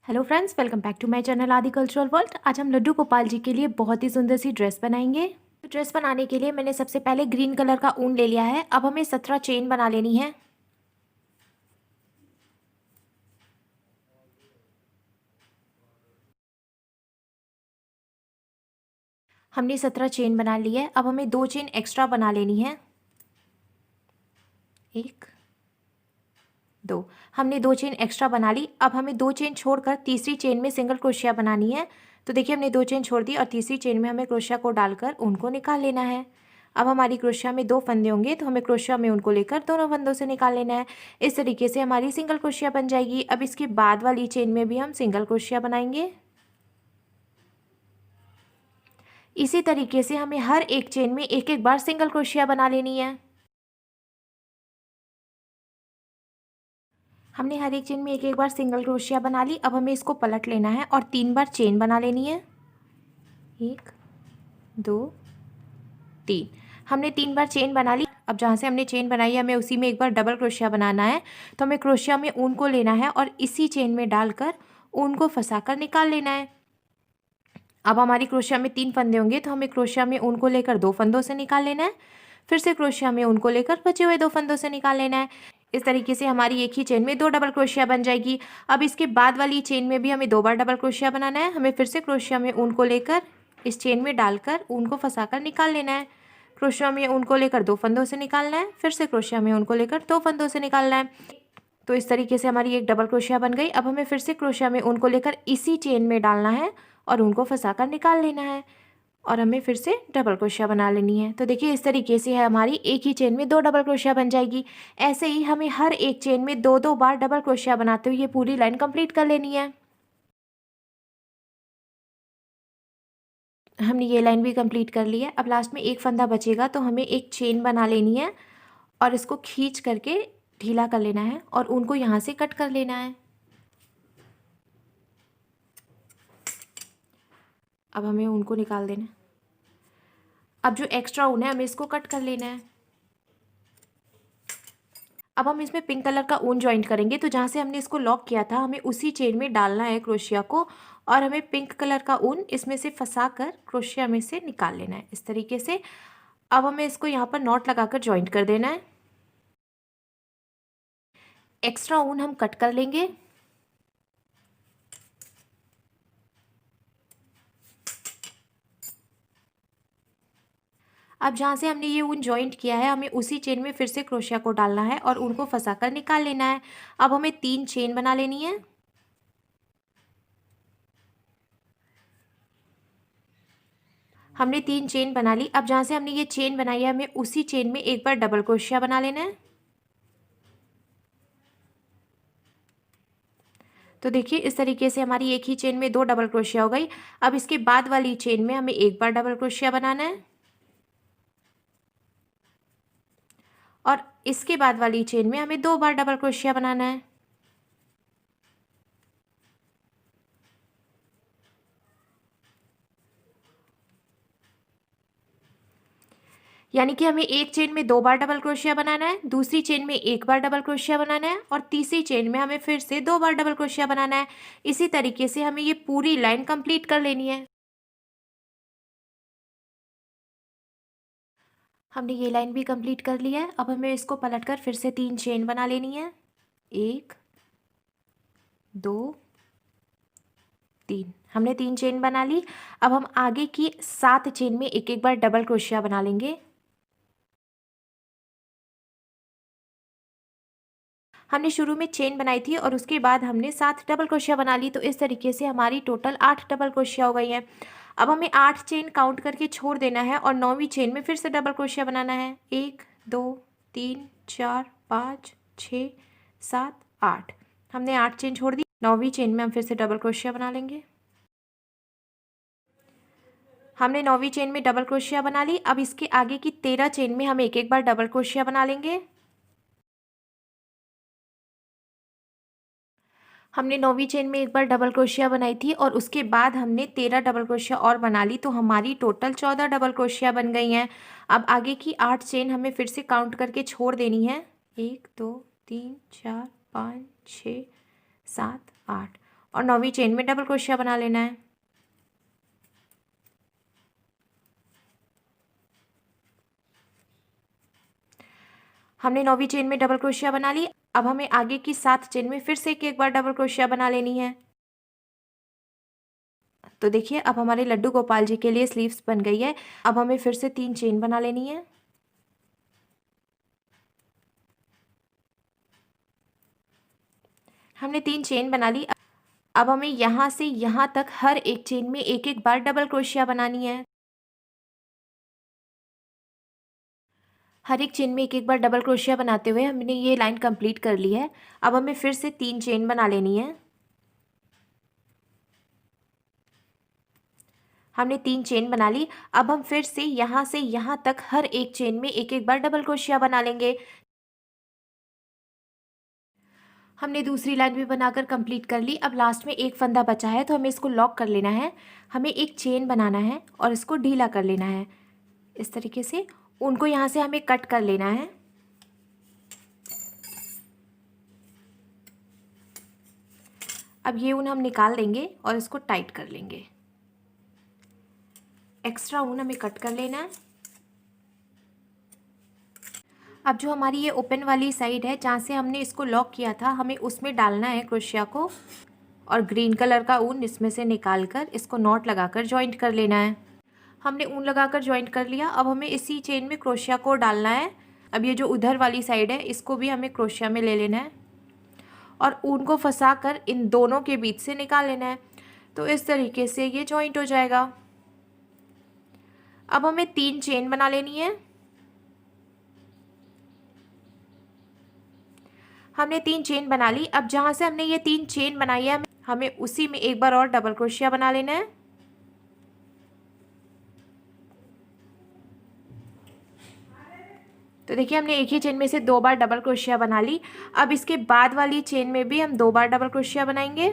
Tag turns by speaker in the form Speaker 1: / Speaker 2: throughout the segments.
Speaker 1: Hello friends, welcome back to my channel Aadi cultural world. आज हम लड्डू गोपाल जी के लिए बहुत ही सुंदर सी ड्रेस बनाएंगे। तो ड्रेस बनाने के लिए मैंने सबसे पहले ग्रीन कलर का ऊन ले लिया है। अब हमें 17 चेन बना लेनी है। हमने 17 चेन बना ली है। अब हमें 2 चेन एक्स्ट्रा बना लेनी है। 1 2 हमने 2 चेन एक्स्ट्रा बना ली। अब हमें 2 चेन छोड़कर तीसरी चेन में सिंगल क्रोशिया बनानी है। तो देखिए, हमने 2 चेन छोड़ दी और तीसरी चेन में हमें क्रोशिया को डालकर ऊन को निकाल लेना है। अब हमारी क्रोशिया में 2 फंदे होंगे, तो हमें क्रोशिया में उनको लेकर दोनों फंदों से निकाल लेना है। इस तरीके से हमारी सिंगल क्रोशिया बन जाएगी। अब इसके बाद वाली चेन में भी हम सिंगल क्रोशिया बनाएंगे। इसी तरीके से हमें हर एक चेन में एक एक बार सिंगल क्रोशिया बना लेनी है। हमने हर एक चेन में एक एक बार सिंगल क्रोशिया बना ली। अब हमें इसको पलट लेना है और 3 बार चेन बना लेनी है। 1 2 3 हमने 3 बार चेन बना ली। अब जहाँ से हमने चेन बनाई है, हमें उसी में एक बार डबल क्रोशिया बनाना है। तो हमें क्रोशिया में ऊन को लेना है और इसी चेन में डालकर ऊन को फंसाकर निकाल लेना है। अब हमारी क्रोशिया में 3 फंदे होंगे, तो हमें क्रोशिया में ऊन को लेकर 2 फंदों से निकाल लेना है। फिर से क्रोशिया में ऊन को लेकर बचे हुए 2 फंदों से निकाल लेना है। इस तरीके से हमारी एक ही चेन में 2 डबल क्रोशिया बन जाएगी। अब इसके बाद वाली चेन में भी हमें 2 बार डबल क्रोशिया बनाना है। हमें फिर से क्रोशिया में ऊन को लेकर इस चेन में डालकर ऊन को फंसाकर निकाल लेना है। क्रोशिया में ऊन को लेकर 2 फंदों से निकालना है। फिर से क्रोशिया में ऊन को लेकर 2 फंदों से निकालना है। तो इस तरीके से हमारी एक डबल क्रोशिया बन गई। अब हमें फिर से क्रोशिया में ऊन को लेकर इसी चेन में डालना है और ऊन को फंसाकर निकाल लेना है। और हमें फिर से डबल क्रोशिया बना लेनी है। तो देखिए, इस तरीके से है हमारी एक ही चेन में 2 डबल क्रोशिया बन जाएगी। ऐसे ही हमें हर एक चेन में 2-2 बार डबल क्रोशिया बनाते हुए ये पूरी लाइन कंप्लीट कर लेनी है। हमने ये लाइन भी कंप्लीट कर ली है। अब लास्ट में एक फंदा बचेगा, तो हमें एक चेन बना लेनी है और इसको खींच करके ढीला कर लेना है और उनको यहाँ से कट कर लेना है। अब हमें उनको निकाल देना है। अब जो एक्स्ट्रा ऊन है, हमें इसको कट कर लेना है। अब हम इसमें पिंक कलर का ऊन ज्वाइंट करेंगे। तो जहाँ से हमने इसको लॉक किया था, हमें उसी चेन में डालना है क्रोशिया को और हमें पिंक कलर का ऊन इसमें से फंसा कर क्रोशिया में से निकाल लेना है इस तरीके से। अब हमें इसको यहाँ पर नॉट लगाकर ज्वाइंट कर देना है। एक्स्ट्रा ऊन हम कट कर लेंगे। अब जहाँ से हमने ये ऊन ज्वाइंट किया है, हमें उसी चेन में फिर से क्रोशिया को डालना है और ऊन को फंसाकर निकाल लेना है। अब हमें 3 चेन बना लेनी है। हमने 3 चेन बना ली। अब जहाँ से हमने ये चेन बनाई है, हमें उसी चेन में एक बार डबल क्रोशिया बना लेना है। तो देखिए, इस तरीके से हमारी एक ही चेन में 2 डबल क्रोशिया हो गई। अब इसके बाद वाली चेन में हमें एक बार डबल क्रोशिया बनाना है और इसके बाद वाली चेन में हमें 2 बार डबल क्रोशिया बनाना है। यानी कि हमें एक चेन में 2 बार डबल क्रोशिया बनाना है, दूसरी चेन में एक बार डबल क्रोशिया बनाना है और तीसरी चेन में हमें फिर से 2 बार डबल क्रोशिया बनाना है। इसी तरीके से हमें ये पूरी लाइन कंप्लीट कर लेनी है। हमने ये लाइन भी कंप्लीट कर ली है। अब हमें इसको पलटकर फिर से 3 चेन बना लेनी है। 1 2 3 हमने 3 चेन बना ली। अब हम आगे की 7 चेन में एक एक बार डबल क्रोशिया बना लेंगे। हमने शुरू में चेन बनाई थी और उसके बाद हमने 7 डबल क्रोशिया बना ली। तो इस तरीके से हमारी टोटल 8 डबल क्रोशिया हो गई हैं। अब हमें 8 चेन काउंट करके छोड़ देना है और 9वीं चेन में फिर से डबल क्रोशिया बनाना है। 1 2 3 4 5 6 7 8 हमने 8 चेन छोड़ दी। 9वीं चेन में हम फिर से डबल क्रोशिया बना लेंगे। हमने 9वीं चेन में डबल क्रोशिया बना ली। अब इसके आगे की 13 चेन में हम एक एक बार डबल क्रोशिया बना लेंगे। हमने 9वीं चेन में एक बार डबल क्रोशिया बनाई थी और उसके बाद हमने 13 डबल क्रोशिया और बना ली। तो हमारी टोटल 14 डबल क्रोशिया बन गई हैं। अब आगे की 8 चेन हमें फिर से काउंट करके छोड़ देनी है। 1 2 3 4 5 6 7 8 और 9वीं चेन में डबल क्रोशिया बना लेना है। हमने 9वीं चेन में डबल क्रोशिया बना ली। अब हमें आगे की 7 चेन में फिर से एक बार डबल क्रोशिया बना लेनी है। तो देखिए अब हमारे लड्डू गोपाल जी के लिए स्लीव्स बन गई है। अब हमें फिर से 3 चेन बना लेनी है। हमने 3 चेन बना ली। अब हमें यहाँ से यहाँ तक हर एक चेन में एक बार डबल क्रोशिया बनानी है। हर एक चेन में एक बार डबल क्रोशिया बनाते हुए हमने ये लाइन कंप्लीट कर ली है। अब हमें फिर से 3 चेन बना लेनी है। हमने 3 चेन बना ली। अब हम फिर से यहाँ तक हर एक चेन में एक बार डबल क्रोशिया बना लेंगे। हमने दूसरी लाइन भी बनाकर कंप्लीट कर ली। अब लास्ट में एक फंदा बचा है तो हमें इसको लॉक कर लेना है। हमें एक चेन बनाना है और इसको ढीला कर लेना है। इस तरीके से उनको यहाँ से हमें कट कर लेना है। अब ये ऊन हम निकाल देंगे और इसको टाइट कर लेंगे। एक्स्ट्रा ऊन हमें कट कर लेना है। अब जो हमारी ये ओपन वाली साइड है जहाँ से हमने इसको लॉक किया था, हमें उसमें डालना है क्रोशिया को और ग्रीन कलर का ऊन इसमें से निकाल कर इसको नॉट लगाकर जॉइंट कर लेना है। हमने ऊन लगाकर जॉइंट कर लिया। अब हमें इसी चेन में क्रोशिया को डालना है। अब ये जो उधर वाली साइड है इसको भी हमें क्रोशिया में ले लेना है और ऊन को फंसा कर इन दोनों के बीच से निकाल लेना है। तो इस तरीके से ये जॉइंट हो जाएगा। अब हमें 3 चेन बना लेनी है। हमने 3 चेन बना ली। अब जहाँ से हमने ये 3 चेन बनाई है हमें उसी में एक बार और डबल क्रोशिया बना लेना है। तो देखिए हमने एक ही चेन में से 2 बार डबल क्रोशिया बना ली। अब इसके बाद वाली चेन में भी हम 2 बार डबल क्रोशिया बनाएंगे।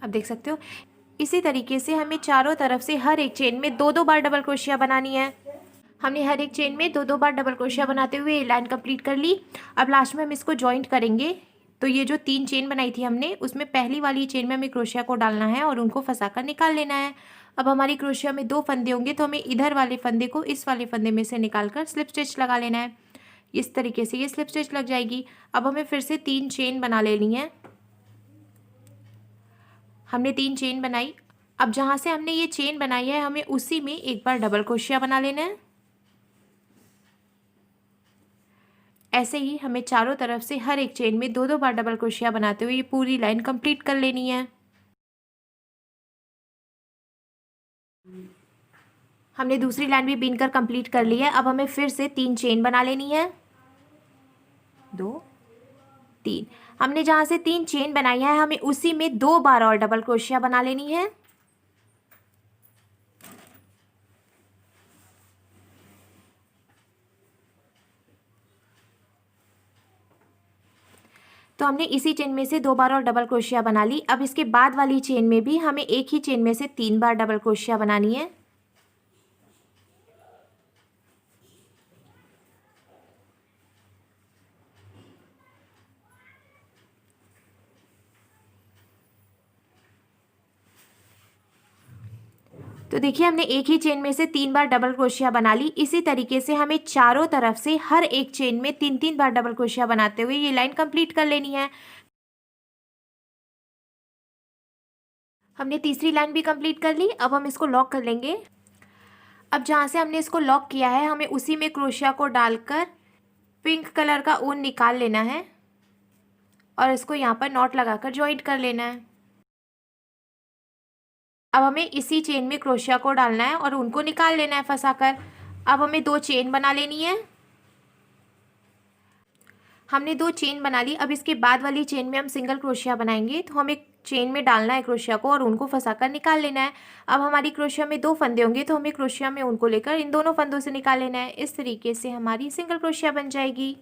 Speaker 1: अब देख सकते हो इसी तरीके से हमें चारों तरफ से हर एक चेन में 2-2 बार डबल क्रोशिया बनानी है। हमने हर एक चेन में 2-2 बार डबल क्रोशिया बनाते हुए ये लाइन कंप्लीट कर ली। अब लास्ट में हम इसको जॉइंट करेंगे। तो ये जो 3 चेन बनाई थी हमने उसमें पहली वाली चेन में हमें क्रोशिया को डालना है और उनको फंसाकर निकाल लेना है। अब हमारी क्रोशिया में 2 फंदे होंगे तो हमें इधर वाले फंदे को इस वाले फंदे में से निकाल कर स्लिप स्टिच लगा लेना है। इस तरीके से ये स्लिप स्टिच लग जाएगी। अब हमें फिर से 3 चेन बना लेनी है। हमने 3 चेन बनाई। अब जहाँ से हमने ये चेन बनाई है हमें उसी में एक बार डबल क्रोशिया बना लेना है। ऐसे ही हमें चारों तरफ से हर एक चेन में 2-2 बार डबल क्रोशिया बनाते हुए ये पूरी लाइन कंप्लीट कर लेनी है। हमने दूसरी लाइन भी बीनकर कंप्लीट कर ली है। अब हमें फिर से 3 चेन बना लेनी है। 2 3 हमने जहाँ से 3 चेन बनाई है हमें उसी में 2 बार और डबल क्रोशिया बना लेनी है। तो हमने इसी चेन में से 2 बार और डबल क्रोशिया बना ली। अब इसके बाद वाली चेन में भी हमें एक ही चेन में से 3 बार डबल क्रोशिया बनानी है। तो देखिए हमने एक ही चेन में से 3 बार डबल क्रोशिया बना ली। इसी तरीके से हमें चारों तरफ से हर एक चेन में 3-3 बार डबल क्रोशिया बनाते हुए ये लाइन कंप्लीट कर लेनी है। हमने तीसरी लाइन भी कंप्लीट कर ली। अब हम इसको लॉक कर लेंगे। अब जहाँ से हमने इसको लॉक किया है हमें उसी में क्रोशिया को डालकर पिंक कलर का ऊन निकाल लेना है और इसको यहाँ पर नॉट लगाकर जॉइंट कर लेना है। अब हमें इसी चेन में क्रोशिया को डालना है और उनको निकाल लेना है फंसाकर। अब हमें 2 चेन बना लेनी है। हमने 2 चेन बना ली। अब इसके बाद वाली चेन में हम सिंगल क्रोशिया बनाएंगे। तो हमें चेन में डालना है क्रोशिया को और उनको फंसाकर निकाल लेना है। अब हमारी क्रोशिया में 2 फंदे होंगे तो हमें क्रोशिया में उनको लेकर इन दोनों फंदों से निकाल लेना है। इस तरीके से हमारी सिंगल क्रोशिया बन जाएगी।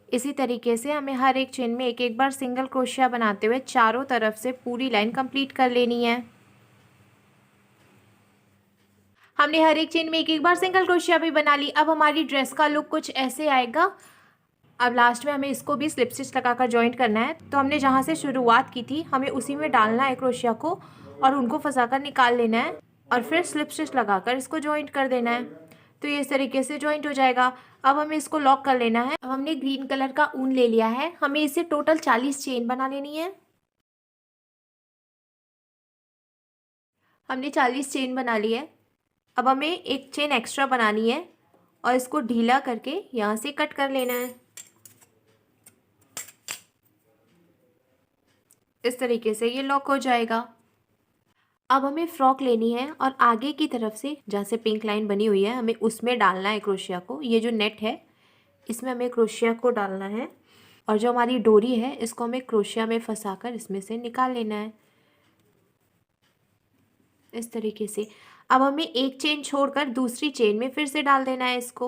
Speaker 1: इसी तरीके से हमें हर एक चेन में एक बार सिंगल क्रोशिया बनाते हुए चारों तरफ से पूरी लाइन कंप्लीट कर लेनी है। हमने हर एक चेन में एक एक बार सिंगल क्रोशिया भी बना ली। अब हमारी ड्रेस का लुक कुछ ऐसे आएगा। अब लास्ट में हमें इसको भी स्लिप स्टिच लगाकर जॉइंट करना है। तो हमने जहाँ से शुरुआत की थी हमें उसी में डालना है क्रोशिया को और उनको फंसाकर निकाल लेना है और फिर स्लिप स्टिच लगाकर इसको जॉइंट कर देना है। तो ये इस तरीके से जॉइंट हो जाएगा। अब हमें इसको लॉक कर लेना है। अब हमने ग्रीन कलर का ऊन ले लिया है। हमें इससे टोटल 40 चेन बना लेनी है। हमने 40 चेन बना ली है। अब हमें एक चेन एक्स्ट्रा बनानी है और इसको ढीला करके यहाँ से कट कर लेना है। इस तरीके से ये लॉक हो जाएगा। अब हमें फ्रॉक लेनी है और आगे की तरफ से जहाँ से पिंक लाइन बनी हुई है हमें उसमें डालना है क्रोशिया को। ये जो नेट है इसमें हमें क्रोशिया को डालना है और जो हमारी डोरी है इसको हमें क्रोशिया में फंसाकर इसमें से निकाल लेना है इस तरीके से। अब हमें एक चेन छोड़कर दूसरी चेन में फिर से डाल देना है इसको।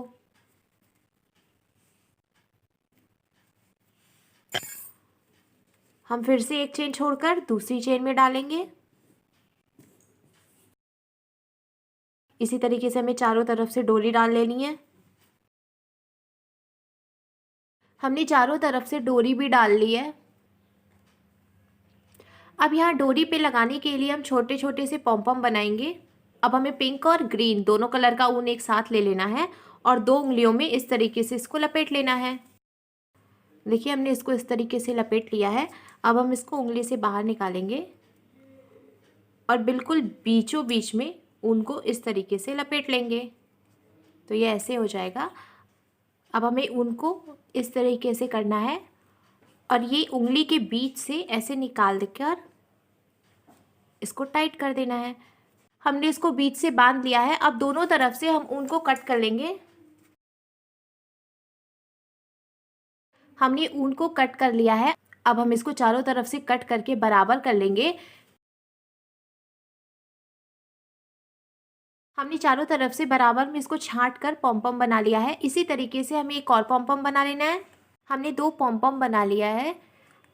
Speaker 1: हम फिर से एक चेन छोड़कर दूसरी चेन में डालेंगे। इसी तरीके से हमें चारों तरफ से डोरी डाल लेनी है। हमने चारों तरफ से डोरी भी डाल ली है। अब यहाँ डोरी पे लगाने के लिए हम छोटे छोटे से पॉम बनाएंगे। अब हमें पिंक और ग्रीन दोनों कलर का ऊन एक साथ ले लेना है और 2 उंगलियों में इस तरीके से इसको लपेट लेना है। देखिए हमने इसको इस तरीके से लपेट लिया है। अब हम इसको उंगली से बाहर निकालेंगे और बिल्कुल बीचों बीच में ऊन को इस तरीके से लपेट लेंगे। तो ये ऐसे हो जाएगा। अब हमें ऊन को इस तरीके से करना है और ये उंगली के बीच से ऐसे निकाल देकर इसको टाइट कर देना है। हमने इसको बीच से बांध लिया है। अब दोनों तरफ से हम ऊन को कट कर लेंगे। हमने ऊन को कट कर लिया है। अब हम इसको चारों तरफ से कट करके बराबर कर लेंगे। हमने चारों तरफ से बराबर में इसको छांट कर पॉम बना लिया है। इसी तरीके से हमें एक और पॉम बना लेना है। हमने 2 पॉम बना लिया है।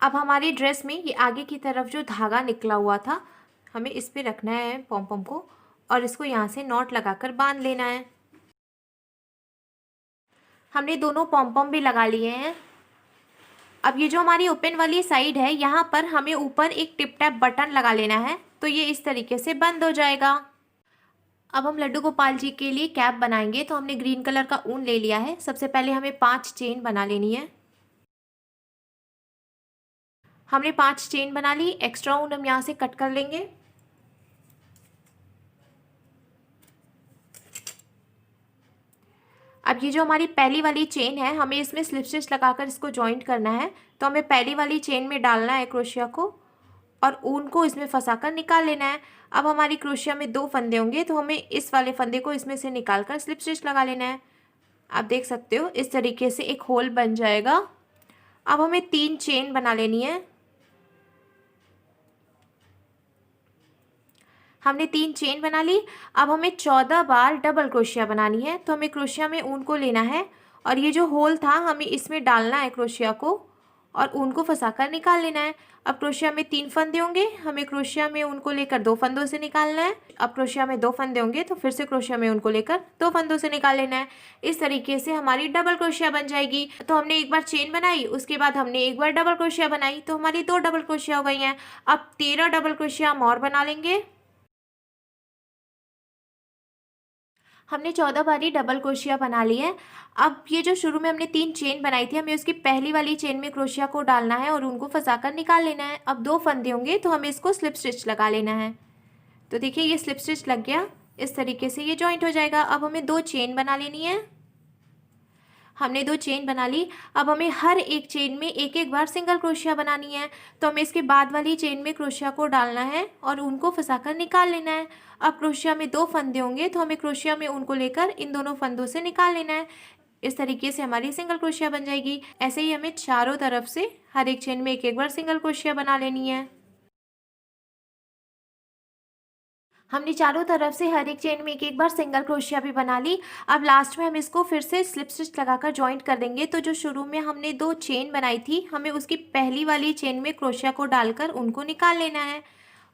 Speaker 1: अब हमारी ड्रेस में ये आगे की तरफ जो धागा निकला हुआ था हमें इस पे रखना है पॉम को और इसको यहाँ से नॉट लगाकर बांध लेना है। हमने दोनों पॉम भी लगा लिए हैं। अब ये जो हमारी ओपन वाली साइड है यहाँ पर हमें ऊपर एक टिप टैप बटन लगा लेना है। तो ये इस तरीके से बंद हो जाएगा। अब हम लड्डू गोपाल जी के लिए कैप बनाएंगे। तो हमने ग्रीन कलर का ऊन ले लिया है। सबसे पहले हमें 5 चेन बना लेनी है। हमने 5 चेन बना ली। एक्स्ट्रा ऊन हम यहाँ से कट कर लेंगे। अब ये जो हमारी पहली वाली चेन है हमें इसमें स्लिप स्टिच लगाकर इसको जॉइंट करना है। तो हमें पहली वाली चेन में डालना है क्रोशिया को और ऊन को इसमें फंसाकर निकाल लेना है। अब हमारी क्रोशिया में 2 फंदे होंगे तो हमें इस वाले फंदे को इसमें से निकालकर स्लिप स्टिच लगा लेना है। आप देख सकते हो इस तरीके से एक होल बन जाएगा। अब हमें 3 चेन बना लेनी है। हमने 3 चेन बना ली। अब हमें 14 बार डबल क्रोशिया बनानी है। तो हमें क्रोशिया में ऊन को लेना है और ये जो होल था हमें इसमें डालना है क्रोशिया को और ऊन को फंसाकर निकाल लेना है। अब क्रोशिया में 3 फंदे होंगे। हमें क्रोशिया में ऊन को लेकर 2 फंदों से निकालना है। अब क्रोशिया में 2 फंदे होंगे तो फिर से क्रोशिया में ऊन को लेकर 2 फंदों से निकाल लेना है। इस तरीके से हमारी डबल क्रोशिया बन जाएगी। तो हमने एक बार चेन बनाई, उसके बाद हमने एक बार डबल क्रोशिया बनाई, तो हमारी 2 डबल क्रोशिया हो गई हैं। अब 13 डबल क्रोशिया हम और बना लेंगे। हमने 14 बारी डबल क्रोशिया बना ली है। अब ये जो शुरू में हमने 3 चेन बनाई थी हमें उसकी पहली वाली चेन में क्रोशिया को डालना है और उनको फंसाकर निकाल लेना है। अब 2 फंदे होंगे तो हमें इसको स्लिप स्टिच लगा लेना है। तो देखिए ये स्लिप स्टिच लग गया। इस तरीके से ये जॉइंट हो जाएगा। अब हमें 2 चेन बना लेनी है। हमने 2 चेन बना ली। अब हमें हर एक चेन में एक एक बार सिंगल क्रोशिया बनानी है। तो हमें इसके बाद वाली चेन में क्रोशिया को डालना है और उनको फंसाकर निकाल लेना है। अब क्रोशिया में 2 फंदे होंगे तो हमें क्रोशिया में उनको लेकर इन दोनों फंदों से निकाल लेना है। इस तरीके से हमारी सिंगल क्रोशिया बन जाएगी। ऐसे ही हमें चारों तरफ से हर एक चेन में एक एक बार सिंगल क्रोशिया बना लेनी है। हमने चारों तरफ से हर एक चेन में एक एक बार सिंगल क्रोशिया भी बना ली। अब लास्ट में हम इसको फिर से स्लिप स्टिच लगाकर जॉइंट कर देंगे। तो जो शुरू में हमने 2 चेन बनाई थी हमें उसकी पहली वाली चेन में क्रोशिया को डालकर उनको निकाल लेना है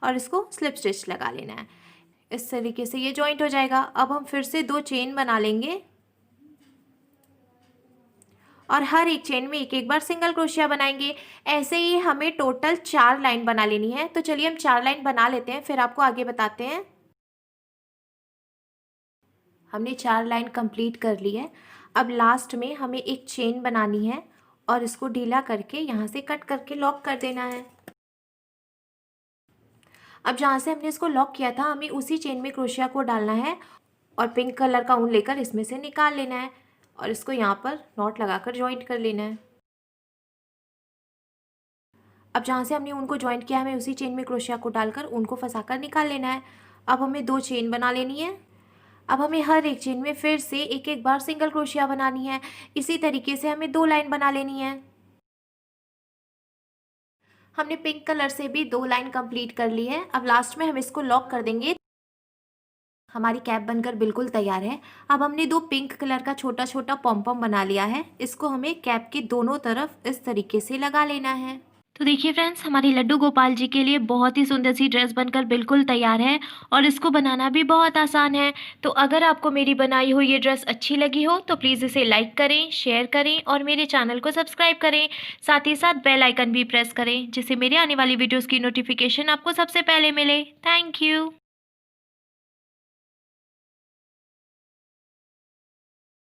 Speaker 1: और इसको स्लिप स्टिच लगा लेना है। इस तरीके से ये जॉइंट हो जाएगा। अब हम फिर से 2 चेन बना लेंगे और हर एक चेन में एक एक बार सिंगल क्रोशिया बनाएंगे। ऐसे ही हमें टोटल 4 लाइन बना लेनी है। तो चलिए हम 4 लाइन बना लेते हैं, फिर आपको आगे बताते हैं। हमने 4 लाइन कंप्लीट कर ली है। अब लास्ट में हमें एक चेन बनानी है और इसको ढीला करके यहाँ से कट करके लॉक कर देना है। अब जहाँ से हमने इसको लॉक किया था हमें उसी चेन में क्रोशिया को डालना है और पिंक कलर का ऊन लेकर इसमें से निकाल लेना है और इसको यहाँ पर नॉट लगाकर ज्वाइंट कर लेना है। अब जहाँ से हमने ऊन को ज्वाइंट किया हमें उसी चेन में क्रोशिया को डालकर ऊन को फंसाकर निकाल लेना है। अब हमें 2 चेन बना लेनी है। अब हमें हर एक चेन में फिर से एक एक बार सिंगल क्रोशिया बनानी है। इसी तरीके से हमें 2 लाइन बना लेनी है। हमने पिंक कलर से भी 2 लाइन कंप्लीट कर ली है। अब लास्ट में हम इसको लॉक कर देंगे। हमारी कैप बनकर बिल्कुल तैयार है। अब हमने 2 पिंक कलर का छोटा छोटा पॉम बना लिया है। इसको हमें कैप के दोनों तरफ इस तरीके से लगा लेना है। तो देखिए फ्रेंड्स, हमारी लड्डू गोपाल जी के लिए बहुत ही सुंदर सी ड्रेस बनकर बिल्कुल तैयार है और इसको बनाना भी बहुत आसान है। तो अगर आपको मेरी बनाई हुई ये ड्रेस अच्छी लगी हो तो प्लीज़ इसे लाइक करें, शेयर करें और मेरे चैनल को सब्सक्राइब करें। साथ ही साथ बेल आइकन भी प्रेस करें जिससे मेरे आने वाली वीडियोज़ की नोटिफिकेशन आपको सबसे पहले मिले। Thank you.